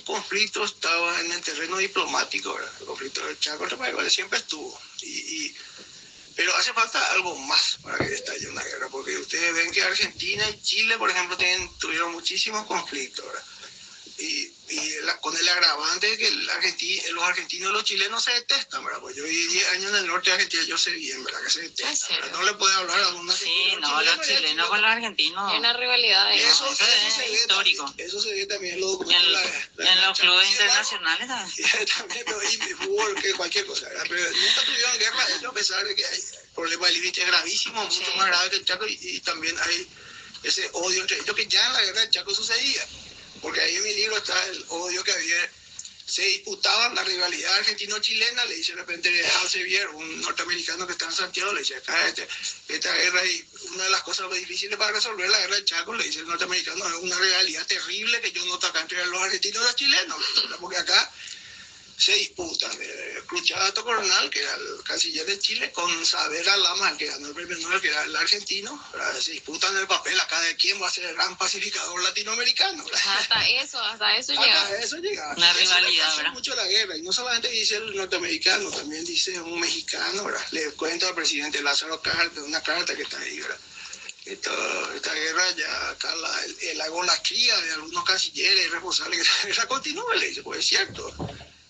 conflicto estaba en el terreno diplomático, ¿verdad? El conflicto del Chaco entre Paraguay siempre estuvo. Pero hace falta algo más para que estalle una guerra, porque ustedes ven que Argentina y Chile, por ejemplo, tuvieron muchísimos conflictos, ¿verdad? Con el agravante de que los argentinos y los chilenos se detestan, ¿verdad? Pues yo viví 10 años en el norte de Argentina, yo sé bien, ¿verdad? Que se detestan. No le puede hablar a alguna. Sí, no, los chilenos con los argentinos. Hay una rivalidad ahí. Eso es histórico. Eso se ve también en los en los clubes internacionales también. También, pero y fútbol, que cualquier cosa, ¿verdad? Pero nunca tuvieron guerra ellos, a pesar de que hay problemas de límite gravísimos, mucho más grave que el Chaco, y también hay ese odio entre ellos que ya en la guerra del Chaco sucedía. Porque ahí en mi libro está el odio que había. Se disputaban la rivalidad argentino-chilena, le dice de repente Hans Sevier, un norteamericano que está en Santiago, le dice acá esta guerra, y una de las cosas más difíciles para resolver la guerra del Chaco, le dice el norteamericano, es una rivalidad terrible que yo noto acá entre los argentinos y los chilenos, porque acá se disputan. Cruchato Coronel, que era el canciller de Chile, con Saavedra Lama, que ganó el premio Nobel, que era el argentino, ¿verdad? Se disputan el papel acá de quién va a ser el gran pacificador latinoamericano, ¿verdad? Hasta eso llega. Hasta eso llega. Una rivalidad, ¿verdad? Mucho la guerra, y no solamente dice el norteamericano, también dice un mexicano, ¿verdad? Le cuenta al presidente Lázaro Cárdenas una carta que está ahí, ¿verdad? Esta guerra ya acá la golatría de algunos cancilleres responsables, que esta guerra continúa, le dice, pues es cierto.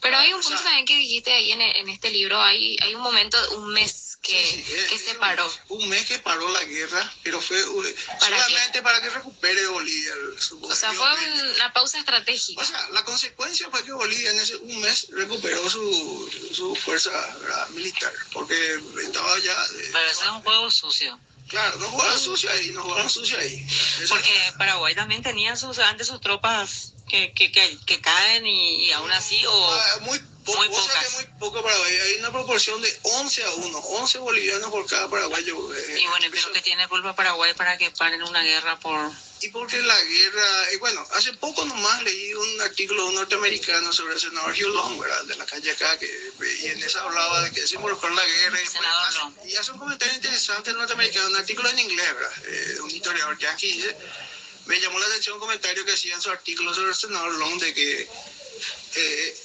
Pero hay un punto también que dijiste ahí en este libro, hay un momento, un mes que se paró. Un mes que paró la guerra, pero fue solamente para que recupere Bolivia. O sea, fue una pausa estratégica. O sea, la consecuencia fue que Bolivia en ese un mes recuperó su fuerza, ¿verdad?, militar, porque estaba ya... Pero eso es un juego sucio. Claro, no jugaron sucio ahí. Porque Paraguay también tenía antes sus tropas que caen y aún así, o muy pocas. Muy poco Paraguay. Hay una proporción de 11-1, 11 bolivianos por cada paraguayo. Y bueno, pero que tiene culpa Paraguay para que paren una guerra por... Y porque la guerra, bueno, hace poco nomás leí un artículo de un norteamericano sobre el senador Hugh Long, ¿verdad?, de la calle acá, y en esa hablaba de que se involucró en la guerra. Y hace un comentario interesante el norteamericano, un artículo en inglés, ¿verdad?, un historiador yankee, dice, me llamó la atención un comentario que hacía en su artículo sobre el senador Long, de que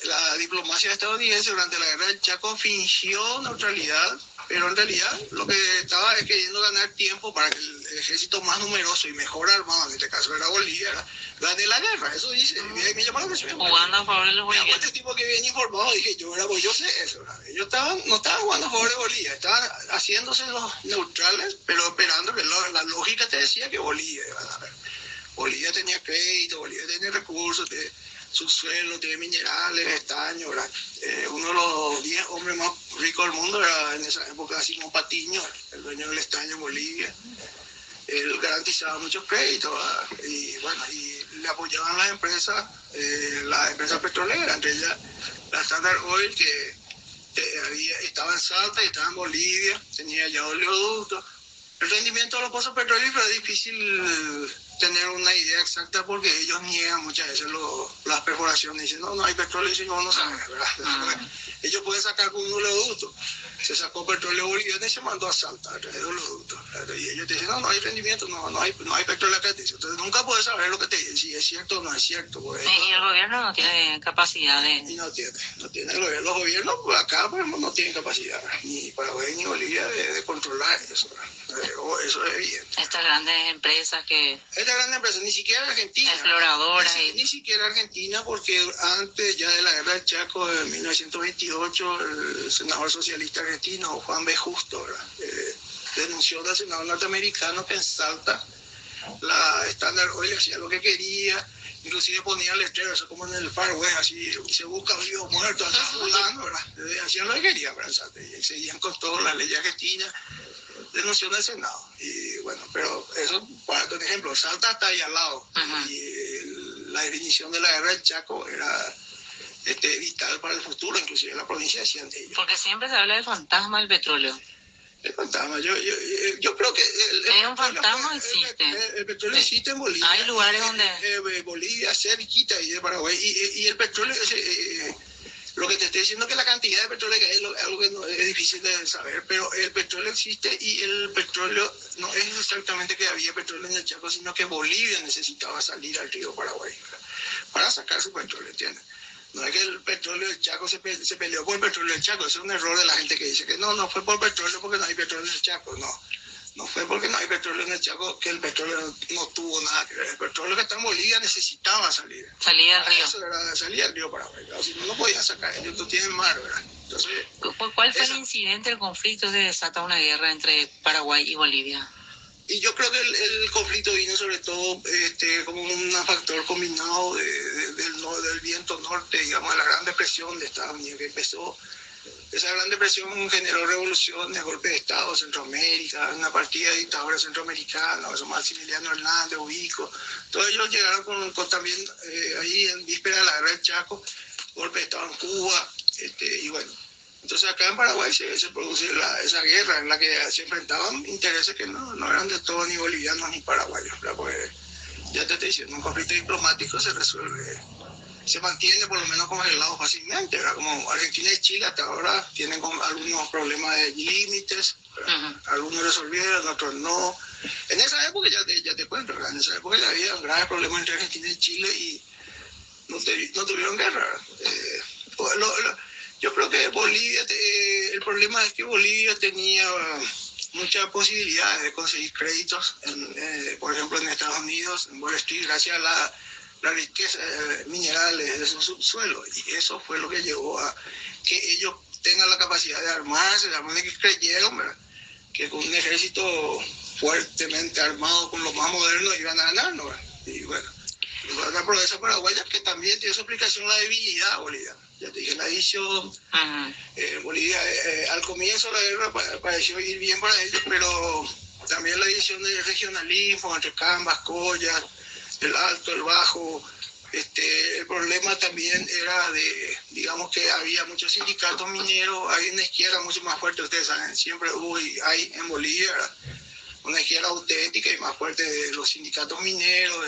la diplomacia estadounidense durante la guerra del Chaco fingió neutralidad, pero en realidad lo que estaba es queriendo ganar tiempo para que el ejército más numeroso y mejor armado, en este caso era Bolivia, gane la guerra. Eso dice, me llamó la atención. Jugando a favor de los bolivianos. Este tipo que bien informado, dije yo sé eso, ¿verdad? Ellos no estaban jugando a favor de Bolivia, estaban haciéndose los neutrales, pero esperando que la lógica te decía que Bolivia iba a ganar. Bolivia tenía crédito, Bolivia tenía recursos, subsuelo, tiene minerales, estaño, ¿verdad? Uno de los 10 hombres más ricos del mundo era en esa época Simón Patiño, el dueño del estaño en Bolivia. Él garantizaba muchos créditos, ¿verdad? Y bueno, y le apoyaban las empresas petroleras, entre ellas la Standard Oil, que estaba en Salta y estaba en Bolivia, tenía ya oleoductos. El rendimiento de los pozos petrolíferos es difícil tener una idea exacta porque ellos niegan muchas veces las perforaciones, dicen no hay petróleo, y no saben, ¿verdad? Ellos pueden sacar con un oleoducto. Se sacó petróleo boliviano y se mandó a Salta a través de oleoductos, y ellos te dicen no hay rendimiento, no hay petróleo acá. Entonces nunca puedes saber lo que te dicen, si es cierto o no es cierto. Y el gobierno no tiene capacidad de... Y no tiene el gobierno. Los gobiernos acá, por ejemplo, no tienen capacidad, ni Paraguay ni Bolivia, de controlar eso, eso es evidente. Estas grandes empresas que... Estas grandes empresas, ni siquiera Argentina. Exploradoras. Ni siquiera Argentina, porque antes ya de la guerra del Chaco, en 1928, el senador socialista argentino, Juan B. Justo, ¿verdad?, denunció al senador norteamericano que en Salta la Standard Oil hacía lo que quería, inclusive ponía letreros, eso como en el Far West, así, se busca vivo muerto, hasta fulano, ¿verdad? Hacían lo que querían, ¿verdad? Y seguían con todas las leyes argentinas. Denunció en el Senado. Y bueno, pero eso, por ejemplo, Salta está ahí al lado. Y la definición de la guerra del Chaco era vital para el futuro, inclusive en la provincia decían de ellos. Porque siempre se habla del fantasma del petróleo. El fantasma, yo creo que... ¿Es un fantasma? Existe. El petróleo existe en Bolivia. Hay lugares donde... Bolivia, cerquita y de Paraguay. Y el petróleo... Lo que te estoy diciendo es que la cantidad de petróleo que hay es algo que no, es difícil de saber, pero el petróleo existe, y el petróleo no es exactamente que había petróleo en el Chaco, sino que Bolivia necesitaba salir al río Paraguay. para sacar su petróleo, ¿entiendes? No es que el petróleo del Chaco se peleó por el petróleo del Chaco, ese es un error de la gente que dice que no fue por petróleo porque no hay petróleo en el Chaco, no fue porque no hay petróleo en el Chaco que el petróleo no tuvo nada que ver. El petróleo que está en Bolivia necesitaba salir. Salía del río. Eso era, salía del río Paraguay, si no lo podían sacar, ellos no tienen mar, ¿verdad? Entonces, ¿Cuál fue el incidente, el conflicto que desata una guerra entre Paraguay y Bolivia? Y yo creo que el conflicto vino sobre todo como un factor combinado del viento norte, digamos, de la Gran Depresión de Estados Unidos, que empezó. Esa Gran Depresión generó revoluciones, golpes de Estado en Centroamérica, una partida de dictadores centroamericanos, eso Maximiliano Hernández, Ubico. Todos ellos llegaron con también ahí en víspera de la guerra del Chaco, golpes de Estado en Cuba, y bueno. Entonces acá en Paraguay se produce esa guerra en la que se enfrentaban intereses que no eran de todo ni bolivianos ni paraguayos. Pues, ya te estoy diciendo, un conflicto diplomático se resuelve, se mantiene por lo menos congelado fácilmente, ¿verdad? Como Argentina y Chile hasta ahora tienen algunos problemas de límites, algunos resolvieron, otros no. En esa época ya te cuento, ¿verdad? En esa época ya había graves problemas entre Argentina y Chile y no tuvieron guerra. Yo creo que Bolivia, el problema es que Bolivia tenía muchas posibilidades de conseguir créditos, por ejemplo en Estados Unidos, en Wall Street, gracias a la riqueza minerales de su subsuelo. Y eso fue lo que llevó a que ellos tengan la capacidad de armarse, de que creyeron, ¿verdad?, que con un ejército fuertemente armado, con lo más moderno, iban a ganar, ¿no? Y bueno, la progresa paraguaya, que también tiene su explicación la debilidad boliviana. Ya te dije, la división, Bolivia, al comienzo de la guerra pareció ir bien para ellos, pero también la división del regionalismo entre Cambas, Collas, el alto, el bajo. El problema también era digamos que había muchos sindicatos mineros, hay una izquierda mucho más fuerte, ustedes saben, siempre hubo y hay en Bolivia una izquierda auténtica y más fuerte de los sindicatos mineros,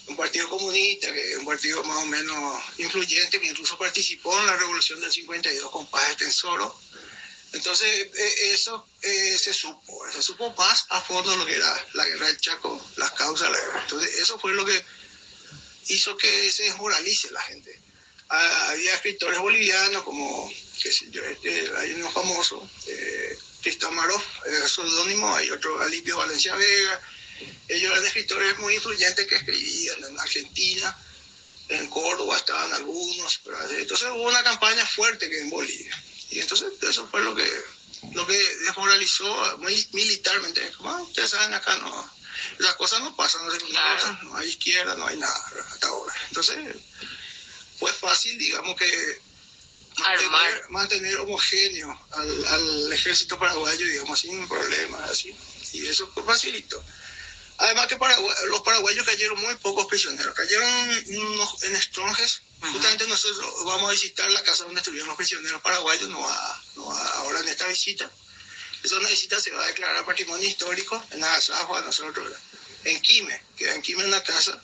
un partido comunista, que es un partido más o menos influyente, que incluso participó en la revolución del 52 con Paz Extensoro. Entonces, eso se supo más a fondo lo que era la guerra del Chaco, las causas de la guerra. Entonces, eso fue lo que hizo que se desmoralice la gente. Había escritores bolivianos como, qué sé yo, hay uno famoso, Tristán Marov, seudónimo, hay otro, Alipio Valencia Vega. Ellos eran escritores muy influyentes que escribían en Argentina, en Córdoba estaban algunos, ¿verdad? Entonces hubo una campaña fuerte que en Bolivia. Y entonces eso fue lo que desmoralizó militarmente. Como ustedes saben, acá no, las cosas no pasan, no hay izquierda, no hay nada, ¿verdad?, hasta ahora. Entonces fue fácil, digamos que mantener homogéneo al ejército paraguayo, digamos, sin problemas, así. Y eso fue facilito. Además que los paraguayos cayeron muy pocos prisioneros, cayeron en Estronjes. Justamente nosotros vamos a visitar la casa donde estuvieron los prisioneros paraguayos, no ahora en esta visita. Esa visita se va a declarar patrimonio histórico en Agasajo a nosotros, ¿verdad?, en Quime, queda en Quime una casa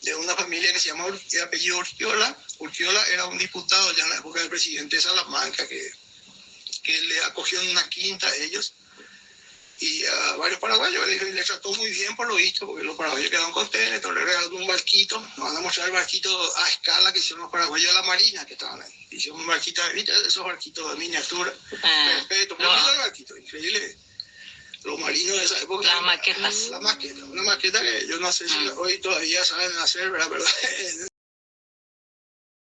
de una familia que se llama de apellido Urquiola. Urquiola era un diputado ya en la época del presidente Salamanca que le acogió en una quinta a ellos. Y a varios paraguayos le trató muy bien por lo visto, porque los paraguayos quedaron contentos, entonces le regaló un barquito. Nos van a mostrar el barquito a escala que hicieron los paraguayos de la Marina que estaban ahí. Hicieron un barquito, ¿viste? Esos barquitos de miniatura. Perfecto, muy lindo el barquito, increíble. Los marinos de esa época. Las maquetas. La maqueta, una maqueta que yo no sé si hoy todavía saben hacer, ¿verdad? Pero